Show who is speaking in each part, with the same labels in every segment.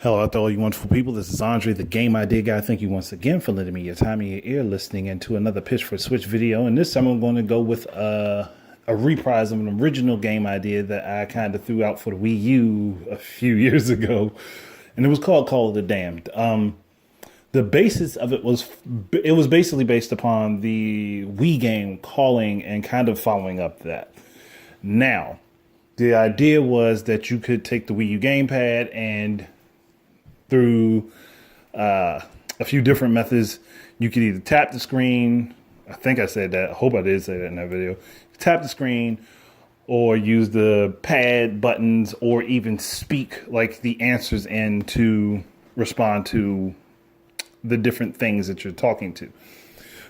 Speaker 1: Hello out there, all you wonderful people. This is Andre, the Game Idea Guy. Thank you once again for lending me your time and your ear, listening into another Pitch for Switch video. And this time I'm going to go with a reprise of an original game idea that I kind of threw out for the Wii U a few years ago. And it was called Call of the Damned. The basis of it was basically based upon the Wii game Calling and kind of following up that. Now, the idea was that you could take the Wii U gamepad and through a few different methods, you could either tap the screen. I think I said that. I hope I did say that in that video. Tap the screen or use the pad buttons or even speak like the answers in to respond to the different things that you're talking to.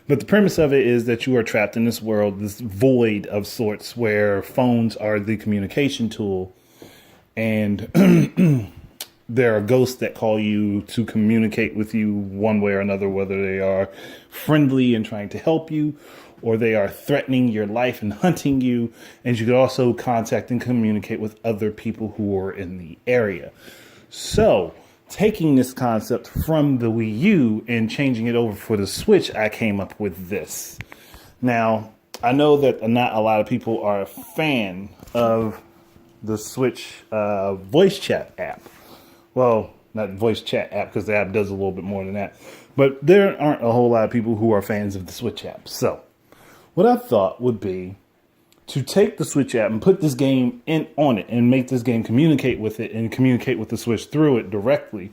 Speaker 1: But the premise of it is that you are trapped in this world, this void of sorts where phones are the communication tool, and there are ghosts that call you to communicate with you one way or another, whether they are friendly and trying to help you, or they are threatening your life and hunting you. And you could also contact and communicate with other people who are in the area. So, taking this concept from the Wii U and changing it over for the Switch, I came up with this. Now, I know that not a lot of people are a fan of the Switch voice chat app. Well, not voice chat app, because the app does a little bit more than that. But there aren't a whole lot of people who are fans of the Switch app. So, what I thought would be to take the Switch app and put this game on it and make this game communicate with it and communicate with the Switch through it directly.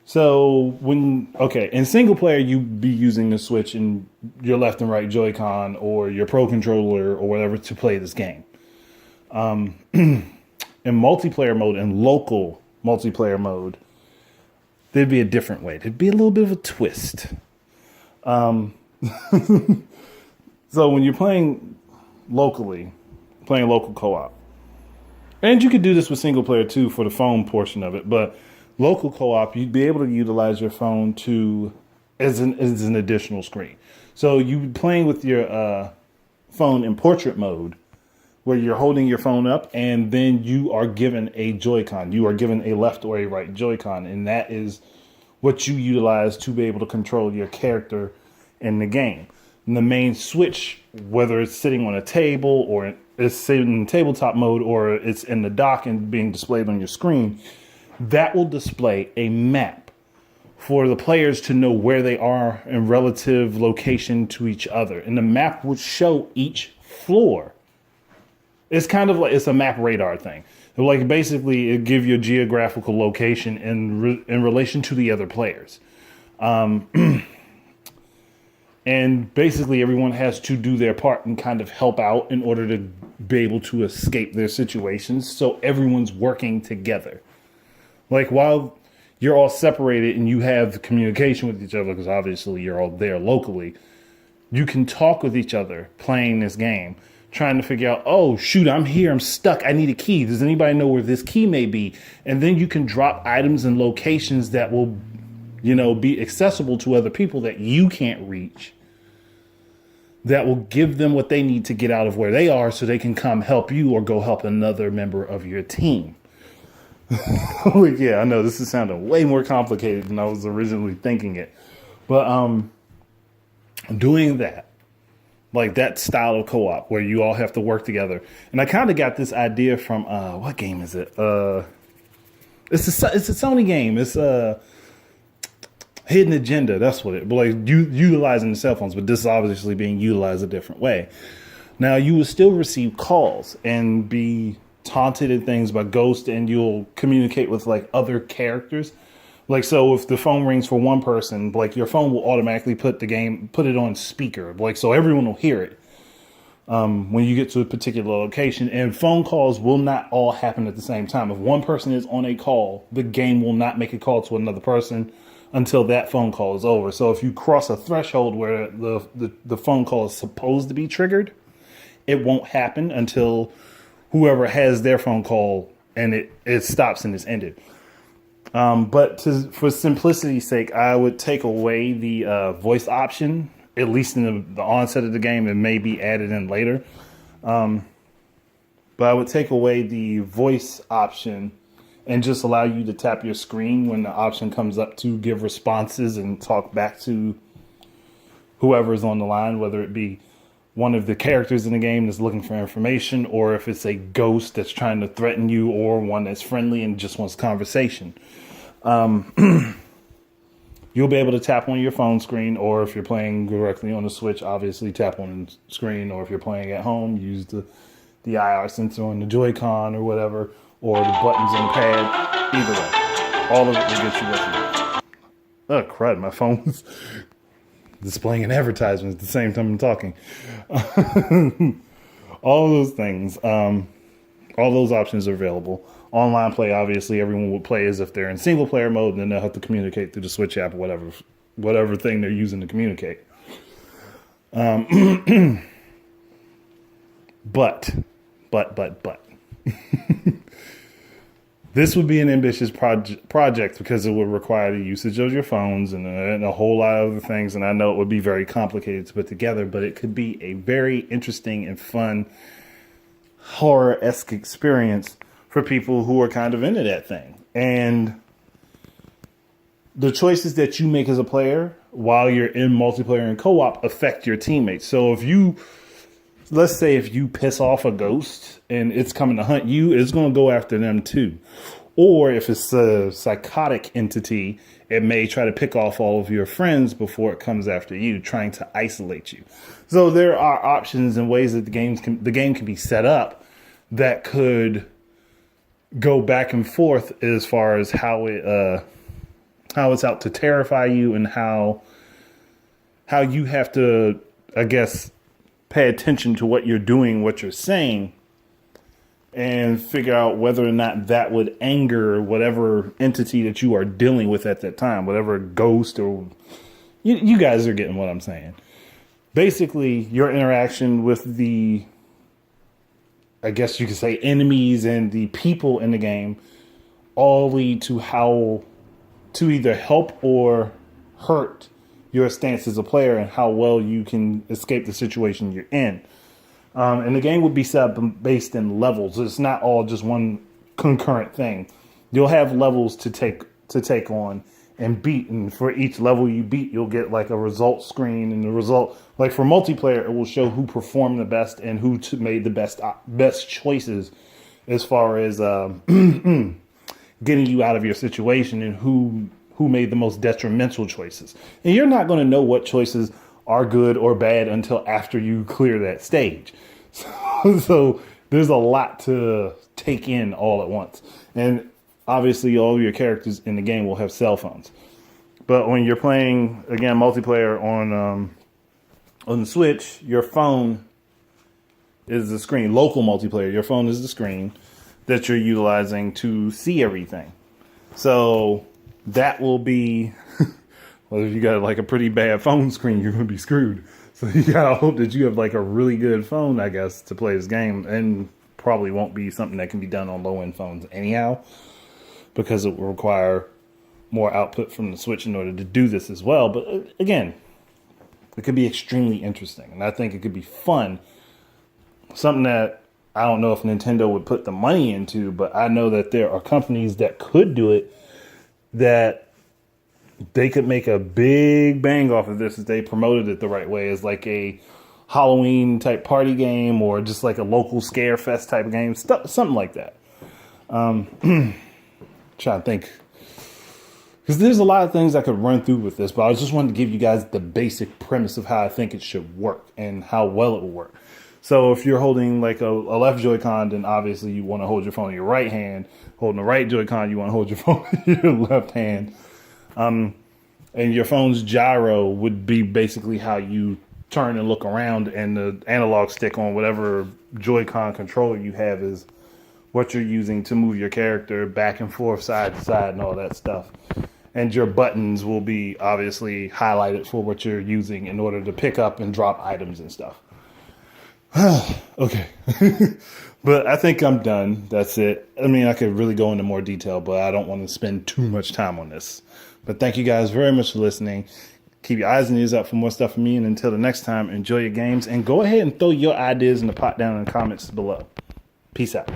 Speaker 1: So, in single player, you'd be using the Switch and your left and right Joy-Con or your Pro Controller or whatever to play this game. In multiplayer mode and local multiplayer mode, there'd be a different way. There'd be a little bit of a twist. So when you're playing locally, playing local co-op, and you could do this with single player too for the phone portion of it, but local co-op, you'd be able to utilize your phone as an additional screen. So you'd be playing with your phone in portrait mode, where you're holding your phone up and then you are given a Joy-Con. You are given a left or a right Joy-Con, and that is what you utilize to be able to control your character in the game. And the main switch, whether it's sitting on a table or it's sitting in tabletop mode or it's in the dock and being displayed on your screen, that will display a map for the players to know where they are in relative location to each other. And the map would show each floor. It's kind of like, it's a map radar thing. Like basically it give you a geographical location in relation to the other players. And basically everyone has to do their part and kind of help out in order to be able to escape their situations. So everyone's working together. Like while you're all separated and you have communication with each other, because obviously you're all there locally, you can talk with each other playing this game, trying to figure out, oh, shoot, I'm here, I'm stuck, I need a key. Does anybody know where this key may be? And then you can drop items and locations that will, be accessible to other people that you can't reach, that will give them what they need to get out of where they are so they can come help you or go help another member of your team. Yeah, I know this is sounding way more complicated than I was originally thinking it. But doing that, like that style of co-op where you all have to work together. And I kind of got this idea from, what game is it? It's a Sony game. It's Hidden Agenda. That's what but like utilizing the cell phones, but this is obviously being utilized a different way. Now you will still receive calls and be taunted and things by ghosts, and you'll communicate with like other characters. Like, so if the phone rings for one person, like your phone will automatically put it on speaker. Like, so everyone will hear it when you get to a particular location. And phone calls will not all happen at the same time. If one person is on a call, the game will not make a call to another person until that phone call is over. So if you cross a threshold where the phone call is supposed to be triggered, it won't happen until whoever has their phone call and it stops and is ended. But for simplicity's sake, I would take away the voice option, at least in the onset of the game. It may be added in later. But I would take away the voice option and just allow you to tap your screen when the option comes up to give responses and talk back to whoever's on the line, whether it be one of the characters in the game that's looking for information, or if it's a ghost that's trying to threaten you, or one that's friendly and just wants conversation. You'll be able to tap on your phone screen, or if you're playing directly on the Switch, obviously tap on the screen, or if you're playing at home, use the IR sensor on the Joy-Con or whatever, or the buttons on the pad. Either way, all of it will get you what you need. Oh, crud, my phone's displaying an advertisement at the same time I'm talking. All of those things, all those options are available. Online play, obviously, everyone would play as if they're in single player mode, and then they'll have to communicate through the Switch app or whatever thing they're using to communicate. But. This would be an ambitious project because it would require the usage of your phones and a whole lot of other things. And I know it would be very complicated to put together, but it could be a very interesting and fun horror-esque experience for people who are kind of into that thing. And the choices that you make as a player while you're in multiplayer and co-op affect your teammates. So let's say if you piss off a ghost and it's coming to hunt you, it's going to go after them too. Or if it's a psychotic entity, it may try to pick off all of your friends before it comes after you, trying to isolate you. So there are options and ways that the game can be set up that could go back and forth as far as how it's out to terrify you, and how you have to, I guess, pay attention to what you're doing, what you're saying, and figure out whether or not that would anger whatever entity that you are dealing with at that time, whatever ghost, or you guys are getting what I'm saying. Basically, your interaction with the, I guess you could say, enemies and the people in the game all lead to how to either help or hurt your stance as a player and how well you can escape the situation you're in. And the game would be set up based in levels. It's not all just one concurrent thing. You'll have levels to take on and beat, and for each level you beat, you'll get like a result screen, and the result, like for multiplayer, it will show who performed the best and who made the best choices as far as getting you out of your situation, and who made the most detrimental choices. And you're not going to know what choices are good or bad until after you clear that stage. So there's a lot to take in all at once. And obviously all of your characters in the game will have cell phones. But when you're playing, again, multiplayer on the Switch, your phone is the screen. Local multiplayer, your phone is the screen that you're utilizing to see everything. So that will be, well, if you got like a pretty bad phone screen, you're going to be screwed. So you got to hope that you have like a really good phone, I guess, to play this game. And probably won't be something that can be done on low-end phones anyhow, because it will require more output from the Switch in order to do this as well. But again, it could be extremely interesting. And I think it could be fun. Something that I don't know if Nintendo would put the money into, but I know that there are companies that could do it, that they could make a big bang off of this if they promoted it the right way, as like a Halloween type party game, or just like a local scare fest type of game, something like that. Trying to think, because there's a lot of things I could run through with this, but I just wanted to give you guys the basic premise of how I think it should work and how well it will work. So if you're holding like a left Joy-Con, then obviously you want to hold your phone in your right hand. Holding the right Joy-Con, you want to hold your phone in your left hand. And your phone's gyro would be basically how you turn and look around, and the analog stick on whatever Joy-Con controller you have is what you're using to move your character back and forth, side to side, and all that stuff. And your buttons will be obviously highlighted for what you're using in order to pick up and drop items and stuff. Okay. But I think I'm done. That's it. I mean, I could really go into more detail, but I don't want to spend too much time on this. But thank you guys very much for listening. Keep your eyes and ears out for more stuff from me. And until the next time, enjoy your games. And go ahead and throw your ideas in the pot down in the comments below. Peace out.